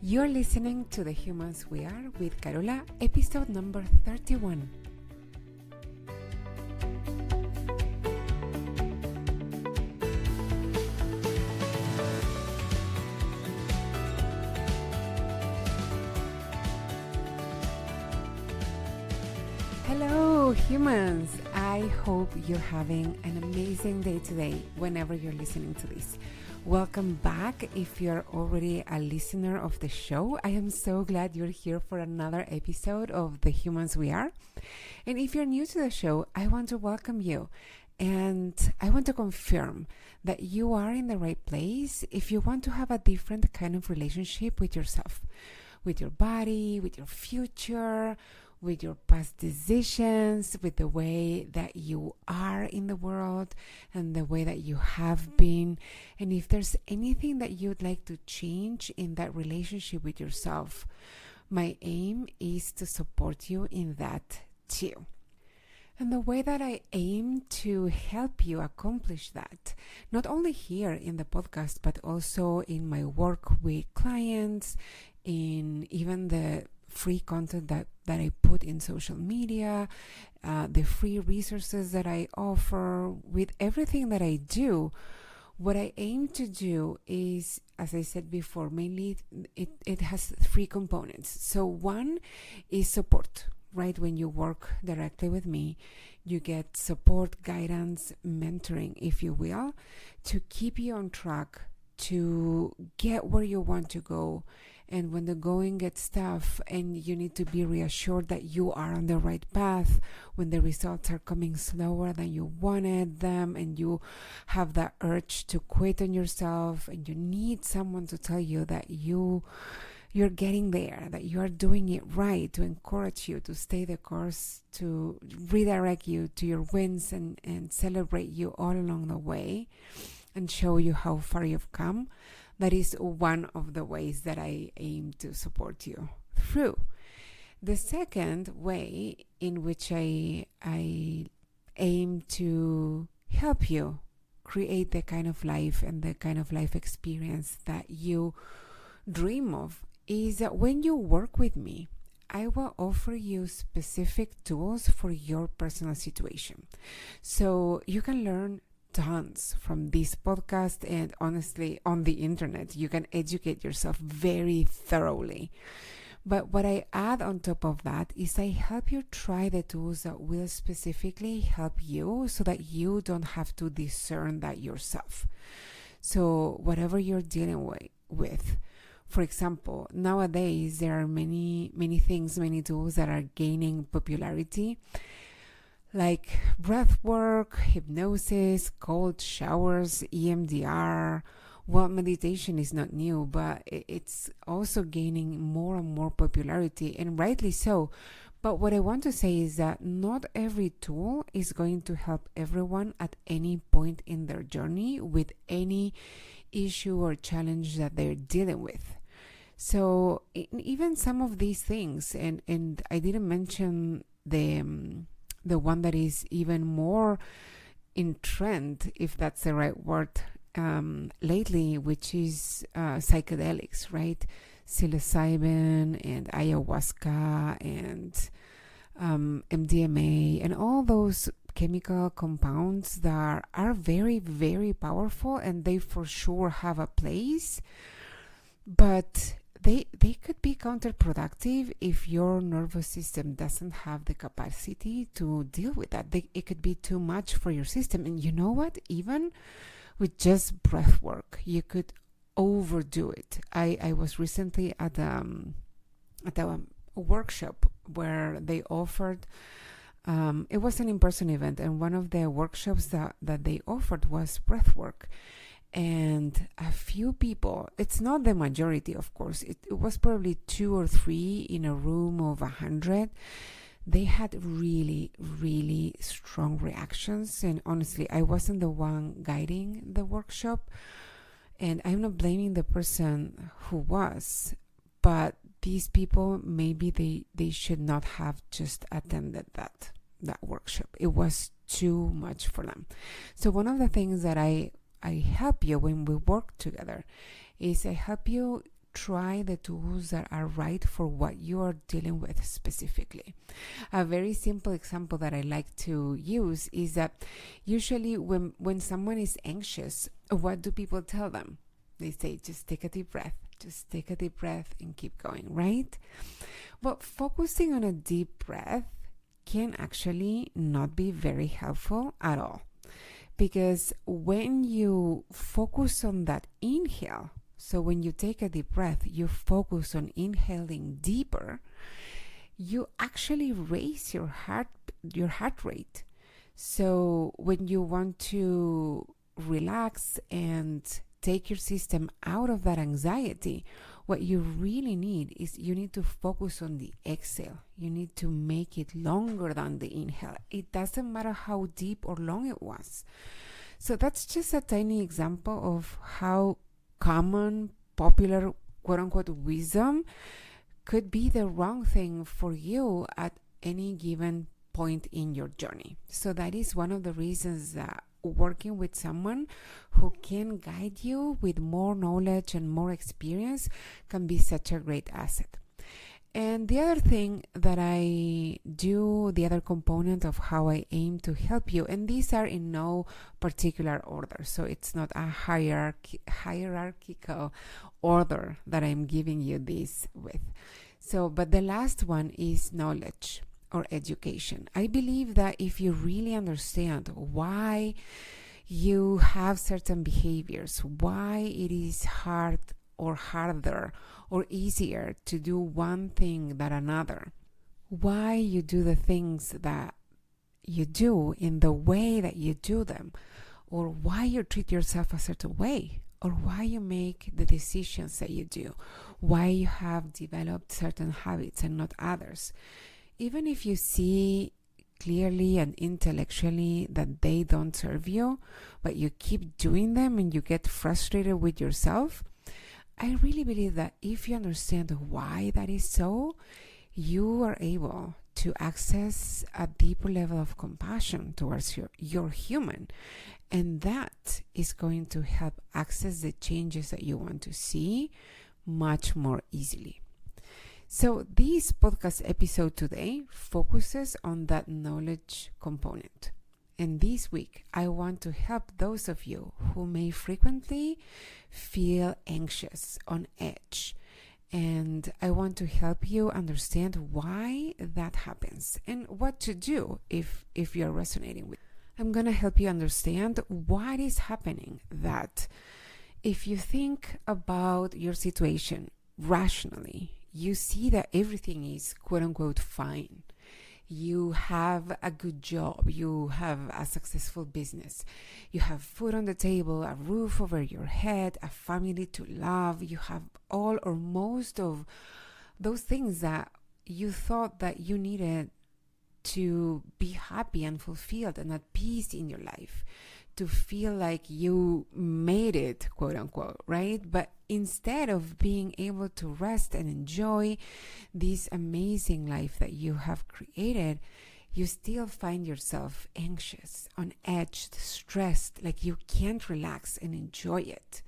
You're listening to The Humans We Are with Carola, episode number 31. Hello, humans! I hope you're having an amazing day today whenever you're listening to this. Welcome back. If you're already a listener of the show, I am so glad you're here for another episode of The Humans We Are. And if you're new to the show, I want to welcome you. And I want to confirm that you are in the right place if you want to have a different kind of relationship with yourself, with your body, with your future, with your past decisions, with the way that you are in the world and the way that you have been. And if there's anything that you'd like to change in that relationship with yourself, my aim is to support you in that too. And the way that I aim to help you accomplish that, not only here in the podcast, but also in my work with clients, in even the free content that I put in social media, the free resources that I offer, with everything that I do, what I aim to do is, as I said before, mainly it has three components. So one is support, right? When you work directly with me, you get support, guidance, mentoring, if you will, to keep you on track, to get where you want to go. And when the going gets tough and you need to be reassured that you are on the right path, when the results are coming slower than you wanted them and you have that urge to quit on yourself and you need someone to tell you that you're getting there, that you are doing it right, to encourage you to stay the course, to redirect you to your wins and celebrate you all along the way and show you how far you've come. That is one of the ways that I aim to support you through. The second way in which I aim to help you create the kind of life and the kind of life experience that you dream of is that when you work with me, I will offer you specific tools for your personal situation. So you can learn tons from this podcast, and honestly, on the internet, you can educate yourself very thoroughly. But what I add on top of that is I help you try the tools that will specifically help you so that you don't have to discern that yourself. So whatever you're dealing with, for example, nowadays there are many things, many tools that are gaining popularity, like breath work, hypnosis, cold showers, EMDR. Well, meditation is not new, but it's also gaining more and more popularity, and rightly so. But what I want to say is that not every tool is going to help everyone at any point in their journey with any issue or challenge that they're dealing with. So even some of these things, and I didn't mention the one that is even more in trend, if that's the right word, lately, which is psychedelics, right? Psilocybin and ayahuasca and MDMA and all those chemical compounds that are very, very powerful, and they for sure have a place, but they could be counterproductive if your nervous system doesn't have the capacity to deal with that. It could be too much for your system. And you know what? Even with just breath work, you could overdo it. I was recently at a workshop where they offered, it was an in-person event, and one of the workshops that they offered was breath work. And a few people, it's not the majority, of course, it was probably 2 or 3 in a room of 100. They had really, really strong reactions. And honestly, I wasn't the one guiding the workshop. And I'm not blaming the person who was, but these people, maybe they should not have just attended that workshop. It was too much for them. So one of the things that I help you when we work together is I help you try the tools that are right for what you are dealing with specifically. A very simple example that I like to use is that usually when someone is anxious, what do people tell them? They say, just take a deep breath. Just take a deep breath and keep going, right? Well, focusing on a deep breath can actually not be very helpful at all. Because when you focus on that inhale, so when you take a deep breath, you focus on inhaling deeper, you actually raise your heart rate. So when you want to relax and take your system out of that anxiety, what you really need is you need to focus on the exhale. You need to make it longer than the inhale. It doesn't matter how deep or long it was. So that's just a tiny example of how common, popular, quote-unquote, wisdom could be the wrong thing for you at any given point in your journey. So that is one of the reasons that working with someone who can guide you with more knowledge and more experience can be such a great asset. And the other thing that I do, the other component of how I aim to help you, and these are in no particular order, so it's not a hierarchical order that I'm giving you this with. So, but the last one is knowledge or education. I believe that if you really understand why you have certain behaviors, why it is hard or harder or easier to do one thing than another, why you do the things that you do in the way that you do them, or why you treat yourself a certain way, or why you make the decisions that you do, why you have developed certain habits and not others. Even if you see clearly and intellectually that they don't serve you, but you keep doing them and you get frustrated with yourself, I really believe that if you understand why that is so, you are able to access a deeper level of compassion towards your human. And that is going to help access the changes that you want to see much more easily. So this podcast episode today focuses on that knowledge component. And this week, I want to help those of you who may frequently feel anxious, on edge. And I want to help you understand why that happens and what to do if you're resonating with. I'm going to help you understand what is happening, that if you think about your situation rationally, you see that everything is quote-unquote fine. You have a good job, you have a successful business, you have food on the table, a roof over your head, a family to love, you have all or most of those things that you thought that you needed to be happy and fulfilled and at peace in your life, to feel like you made it, quote unquote, right? But instead of being able to rest and enjoy this amazing life that you have created, you still find yourself anxious, on edge, stressed, like you can't relax and enjoy it.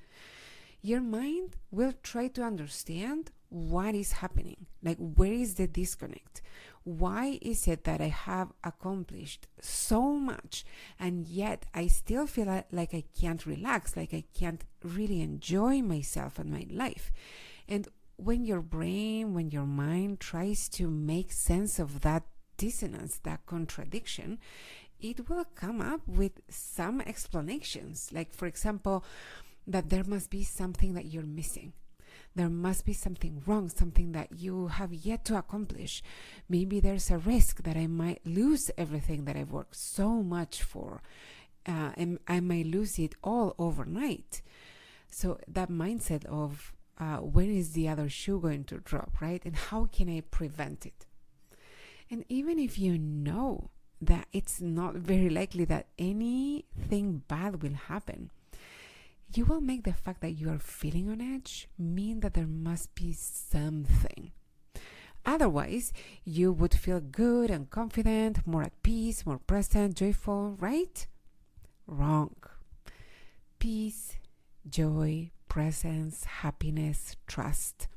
Your mind will try to understand what is happening, like where is the disconnect? Why is it that I have accomplished so much and yet I still feel like I can't relax, like I can't really enjoy myself and my life? And when your brain, when your mind tries to make sense of that dissonance, that contradiction, it will come up with some explanations. Like, for example, that there must be something that you're missing. There must be something wrong, something that you have yet to accomplish. Maybe there's a risk that I might lose everything that I've worked so much for. And I might lose it all overnight. So that mindset of when is the other shoe going to drop, right? And how can I prevent it? And even if you know that it's not very likely that anything bad will happen, you will make the fact that you are feeling on edge mean that there must be something. Otherwise, you would feel good and confident, more at peace, more present, joyful, right? Wrong. Peace, joy, presence, happiness, trust.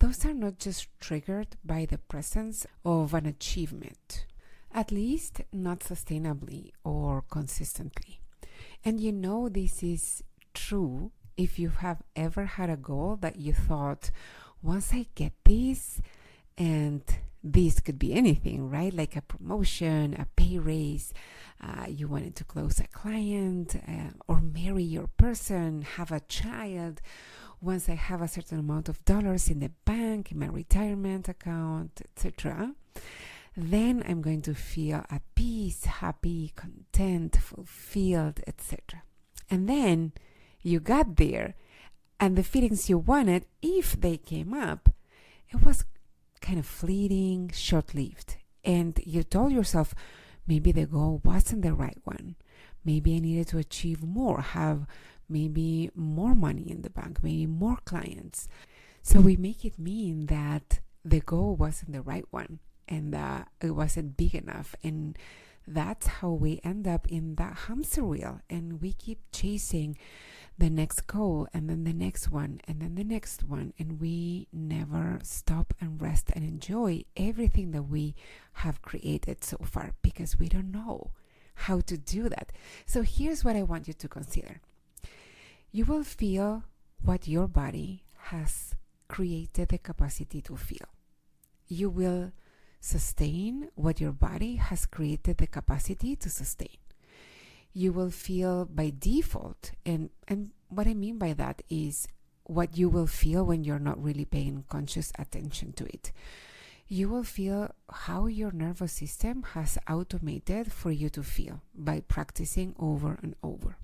Those are not just triggered by the presence of an achievement, at least not sustainably or consistently. And you know this is true if you have ever had a goal that you thought, once I get this, and this could be anything, right? Like a promotion, a pay raise, you wanted to close a client, or marry your person, have a child. Once I have a certain amount of dollars in the bank, in my retirement account, etc., then I'm going to feel at peace, happy, content, fulfilled, etc. And then you got there, and the feelings you wanted, if they came up, it was kind of fleeting, short-lived. And you told yourself, maybe the goal wasn't the right one. Maybe I needed to achieve more, have maybe more money in the bank, maybe more clients. So we make it mean that the goal wasn't the right one and that it wasn't big enough. And that's how we end up in that hamster wheel. And we keep chasing the next goal and then the next one and then the next one. And we never stop and rest and enjoy everything that we have created so far because we don't know how to do that. So here's what I want you to consider. You will feel what your body has created the capacity to feel. You will sustain what your body has created the capacity to sustain. You will feel by default, and what I mean by that is what you will feel when you're not really paying conscious attention to it. You will feel how your nervous system has automated for you to feel by practicing over and over.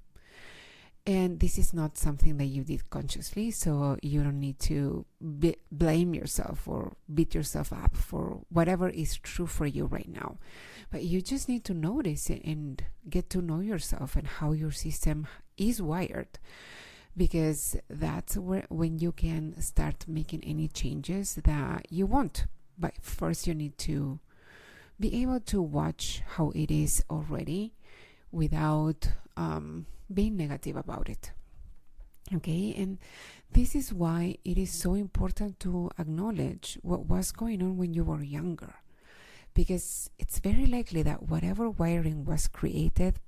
And this is not something that you did consciously, so you don't need to blame yourself or beat yourself up for whatever is true for you right now. But you just need to notice it and get to know yourself and how your system is wired, because that's when you can start making any changes that you want. But first you need to be able to watch how it is already without being negative about it. Okay, and this is why it is so important to acknowledge what was going on when you were younger, because it's very likely that whatever wiring was created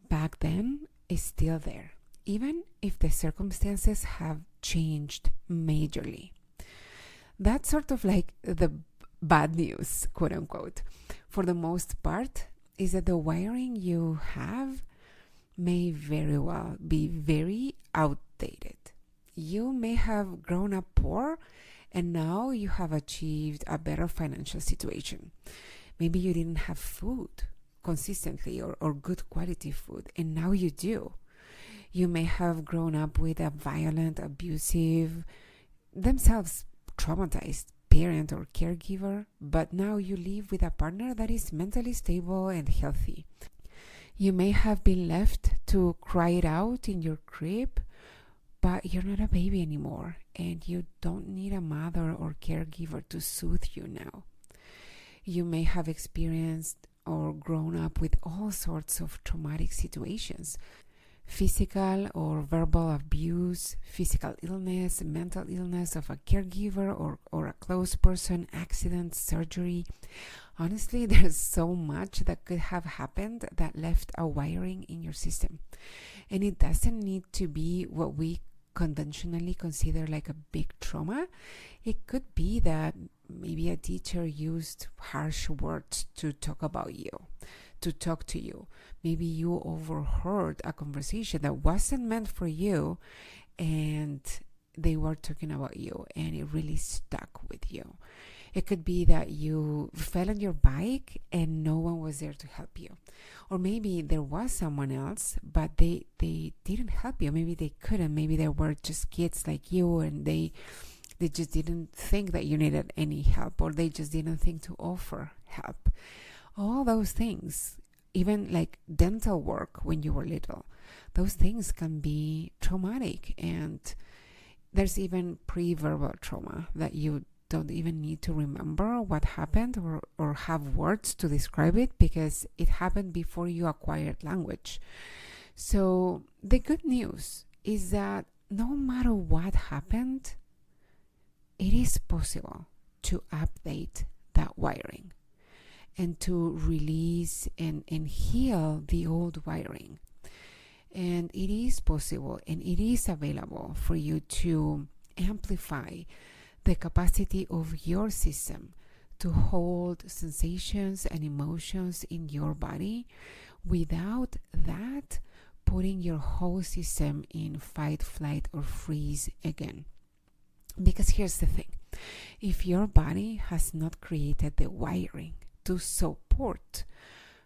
back then is still there, even if the circumstances have changed majorly. That's sort of like the bad news, quote unquote. For the most part, is that the wiring you have may very well be very outdated. You may have grown up poor and now you have achieved a better financial situation. Maybe you didn't have food consistently or good quality food, and now you do. You may have grown up with a violent, abusive, themselves traumatized parent or caregiver, but now you live with a partner that is mentally stable and healthy. You may have been left to cry it out in your crib, but you're not a baby anymore, and you don't need a mother or caregiver to soothe you now. You may have experienced or grown up with all sorts of traumatic situations, physical or verbal abuse, physical illness, mental illness of a caregiver or a close person, accident, surgery. Honestly, there's so much that could have happened that left a wiring in your system. And it doesn't need to be what we conventionally consider like a big trauma. It could be that maybe a teacher used harsh words to talk about you, to talk to you. Maybe you overheard a conversation that wasn't meant for you and they were talking about you and it really stuck with you. It could be that you fell on your bike and no one was there to help you. Or maybe there was someone else, but they didn't help you. Maybe they couldn't. Maybe they were just kids like you and they just didn't think that you needed any help, or they just didn't think to offer help. All those things, even like dental work when you were little, those things can be traumatic. And there's even pre-verbal trauma that you don't even need to remember what happened or have words to describe it because it happened before you acquired language. So the good news is that no matter what happened, it is possible to update that wiring and to release and heal the old wiring. And it is possible and it is available for you to amplify the capacity of your system to hold sensations and emotions in your body without that putting your whole system in fight, flight, or freeze again. Because here's the thing, if your body has not created the wiring to support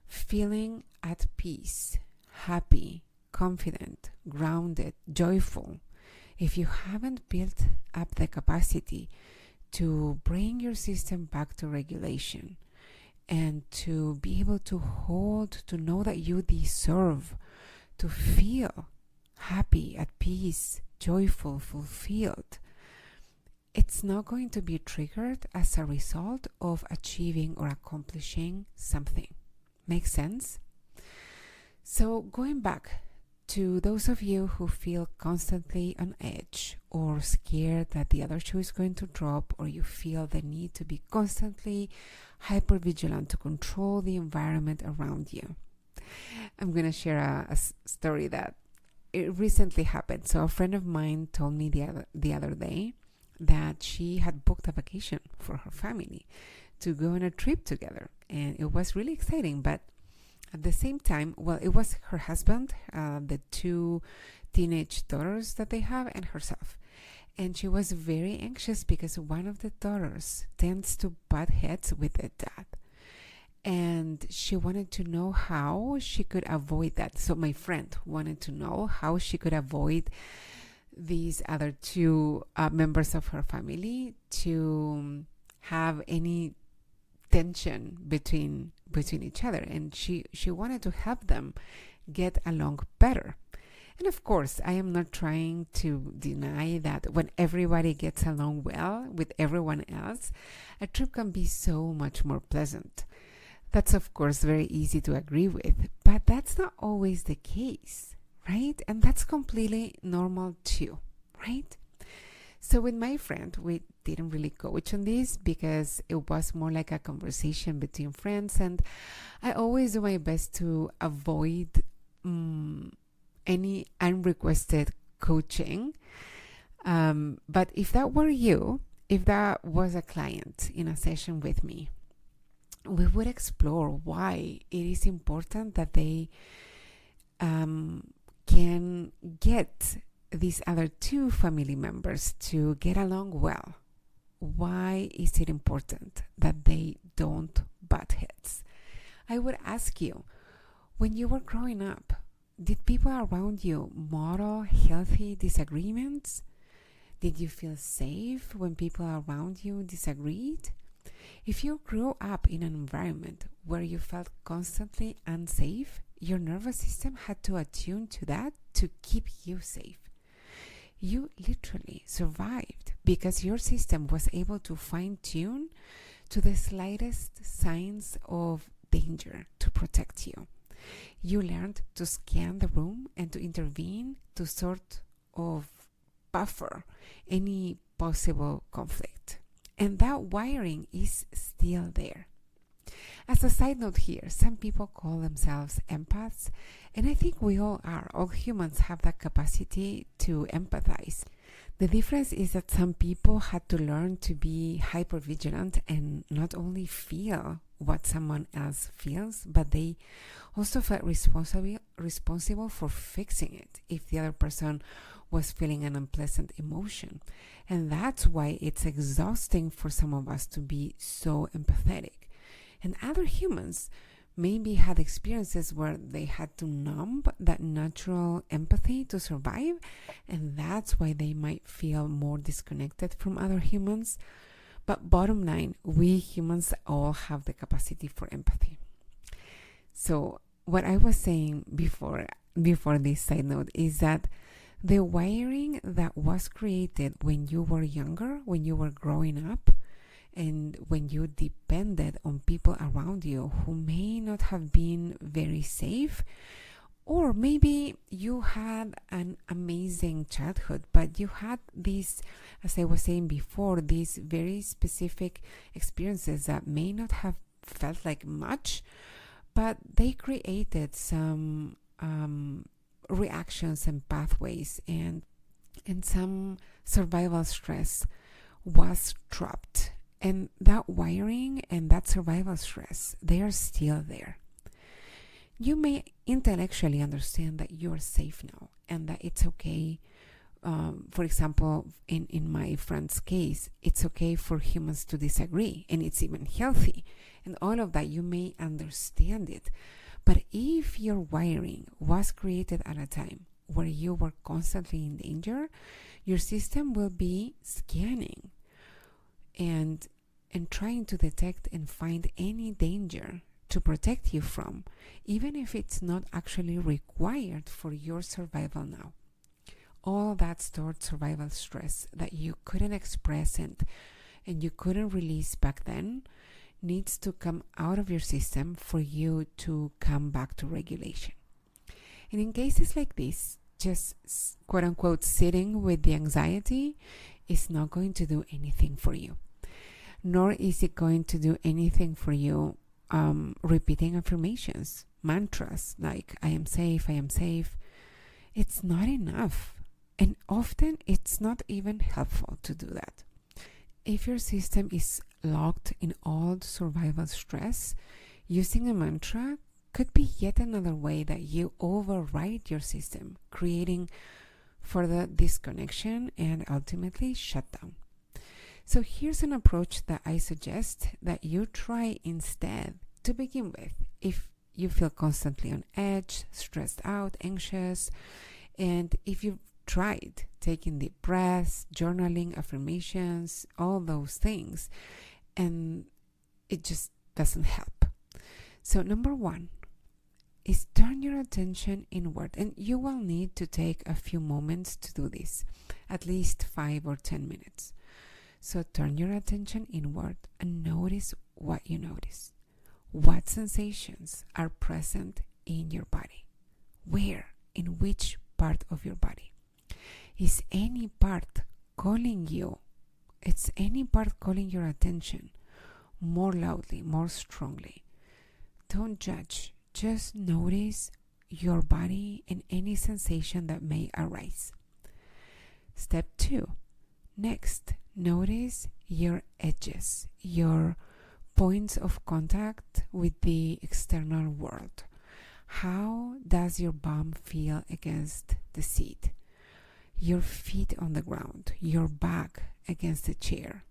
feeling at peace, happy, confident, grounded, joyful, if you haven't built up the capacity to bring your system back to regulation and to be able to hold, to know that you deserve to feel happy, at peace, joyful, fulfilled, it's not going to be triggered as a result of achieving or accomplishing something. Makes sense? So going back to those of you who feel constantly on edge or scared that the other shoe is going to drop, or you feel the need to be constantly hypervigilant to control the environment around you, I'm going to share a story that it recently happened. So a friend of mine told me the other day that she had booked a vacation for her family to go on a trip together. And it was really exciting. But at the same time, well, it was her husband, the two teenage daughters that they have, and herself. And she was very anxious because one of the daughters tends to butt heads with the dad. And she wanted to know how she could avoid that. So my friend wanted to know how she could avoid these other two members of her family to have any tension between each other. And she wanted to help them get along better. And of course, I am not trying to deny that when everybody gets along well with everyone else, a trip can be so much more pleasant. That's, of course, very easy to agree with, but that's not always the case, right? And that's completely normal too, right? So with my friend, we didn't really coach on this because it was more like a conversation between friends, and I always do my best to avoid any unrequested coaching. But if that were you, if that was a client in a session with me, we would explore why it is important that they can get these other two family members to get along well. Why is it important that they don't butt heads? I would ask you, when you were growing up, did people around you model healthy disagreements? Did you feel safe when people around you disagreed? If you grew up in an environment where you felt constantly unsafe, your nervous system had to attune to that to keep you safe. You literally survived because your system was able to fine-tune to the slightest signs of danger to protect you. You learned to scan the room and to intervene to sort of buffer any possible conflict. And that wiring is still there. As a side note here, some people call themselves empaths, and I think we all are. All humans have that capacity to empathize. The difference is that some people had to learn to be hypervigilant and not only feel what someone else feels, but they also felt responsible for fixing it if the other person was feeling an unpleasant emotion. And that's why it's exhausting for some of us to be so empathetic. And other humans maybe had experiences where they had to numb that natural empathy to survive, and that's why they might feel more disconnected from other humans. But bottom line, we humans all have the capacity for empathy. So what I was saying before this side note is that the wiring that was created when you were younger, when you were growing up, and when you depended on people around you who may not have been very safe, Or maybe you had an amazing childhood, but you had these, as I was saying before, these very specific experiences that may not have felt like much, but they created some reactions and pathways, and some survival stress was trapped. And that wiring and that survival stress, they are still there. You may intellectually understand that you're safe now and that it's okay. For example, in my friend's case, it's okay for humans to disagree, and it's even healthy. And all of that, you may understand it. But if your wiring was created at a time where you were constantly in danger, your system will be scanning and trying to detect and find any danger to protect you from, even if it's not actually required for your survival now. All that stored survival stress that you couldn't express and you couldn't release back then needs to come out of your system for you to come back to regulation. And in cases like this, just quote unquote sitting with the anxiety is not going to do anything for you. Nor is it going to do anything for you repeating affirmations, mantras like I am safe, I am safe. It's not enough. And often it's not even helpful to do that. If your system is locked in old survival stress, using a mantra could be yet another way that you override your system, creating further disconnection and ultimately shutdown. So here's an approach that I suggest that you try instead to begin with. If you feel constantly on edge, stressed out, anxious, and if you've tried taking deep breaths, journaling, affirmations, all those things, and it just doesn't help. So number one is turn your attention inward, and you will need to take a few moments to do this, at least 5 or 10 minutes. So turn your attention inward and notice what you notice. What sensations are present in your body? Where? In which part of your body? Is any part calling you? It's any part calling your attention more loudly, more strongly? Don't judge. Just notice your body and any sensation that may arise. Step 2. Next, notice your edges, your points of contact with the external world. How does your bum feel against the seat? Your feet on the ground, your back against the chair,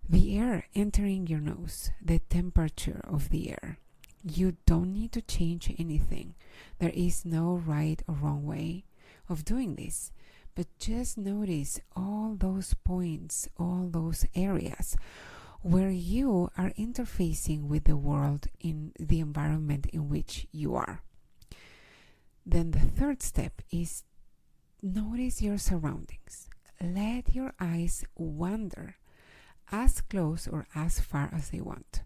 the air entering your nose, the temperature of the air. You don't need to change anything. There is no right or wrong way of doing this, but just notice all those points, all those areas where you are interfacing with the world in the environment in which you are. Then the third step is notice your surroundings. Let your eyes wander as close or as far as they want.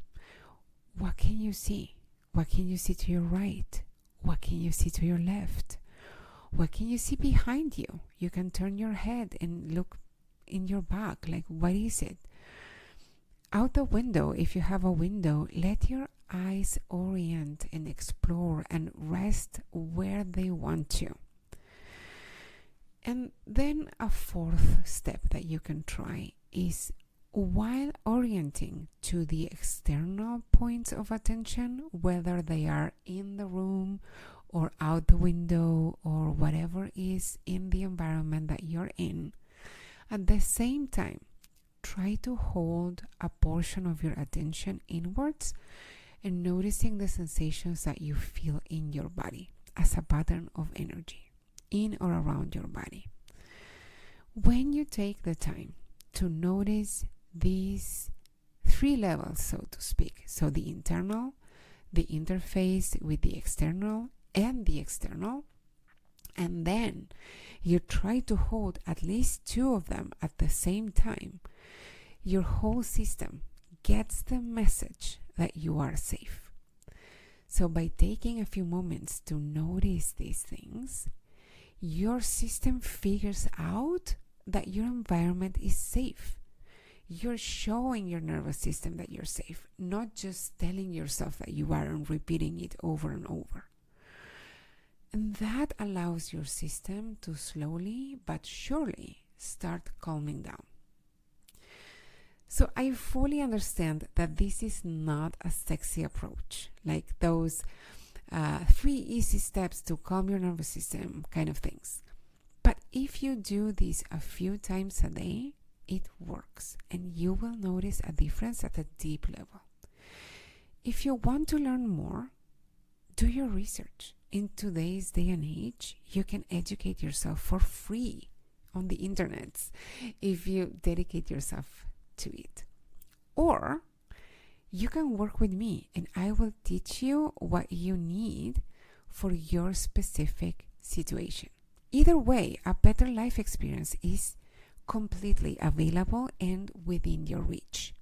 What can you see? What can you see to your right? What can you see to your left? What can you see behind you? You can turn your head and look in your back. Like, what is it? Out the window, if you have a window, let your eyes orient and explore and rest where they want to. And then a fourth step that you can try is, while orienting to the external points of attention, whether they are in the room or out the window or whatever is in the environment that you're in, at the same time, try to hold a portion of your attention inwards and noticing the sensations that you feel in your body as a pattern of energy in or around your body. When you take the time to notice these 3 levels, so to speak, so the internal, the interface with the external, and the external, and then you try to hold at least 2 of them at the same time, your whole system gets the message that you are safe. So by taking a few moments to notice these things, your system figures out that your environment is safe. You're showing your nervous system that you're safe, not just telling yourself that you are and repeating it over and over. And that allows your system to slowly but surely start calming down. So I fully understand that this is not a sexy approach, like those 3 easy steps to calm your nervous system kind of things. But if you do this a few times a day, it works, and you will notice a difference at a deep level. If you want to learn more, do your research. In today's day and age, you can educate yourself for free on the internet if you dedicate yourself to it. Or you can work with me and I will teach you what you need for your specific situation. Either way, a better life experience is completely available and within your reach.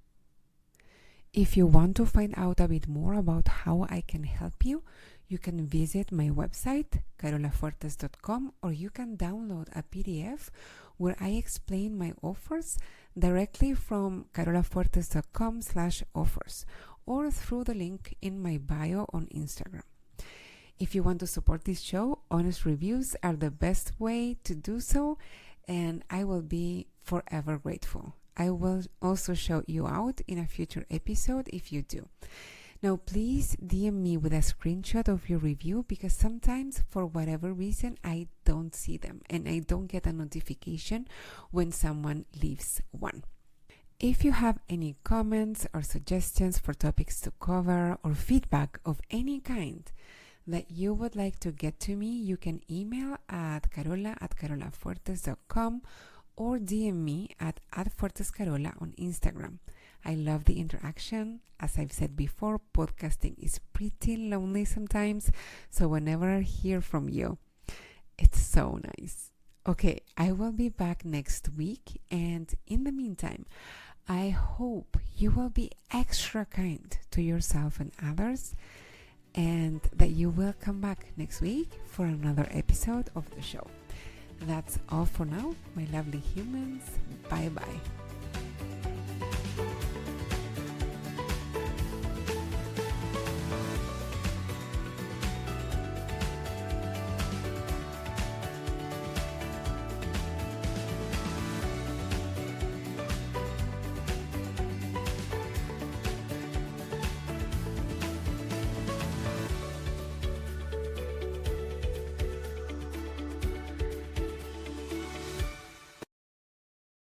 If you want to find out a bit more about how I can help you, you can visit my website, carolafuertes.com, or you can download a PDF where I explain my offers directly from carolafuertes.com/offers or through the link in my bio on Instagram. If you want to support this show, honest reviews are the best way to do so, and I will be forever grateful. I will also shout you out in a future episode if you do. Now, please DM me with a screenshot of your review, because sometimes, for whatever reason, I don't see them and I don't get a notification when someone leaves one. If you have any comments or suggestions for topics to cover or feedback of any kind that you would like to get to me, you can email at carola@carolafuertes.com or DM me at @fuertescarola on Instagram. I love the interaction. As I've said before, podcasting is pretty lonely sometimes, so whenever I hear from you, it's so nice. Okay, I will be back next week, and in the meantime, I hope you will be extra kind to yourself and others, and that you will come back next week for another episode of the show. That's all for now, my lovely humans. Bye-bye.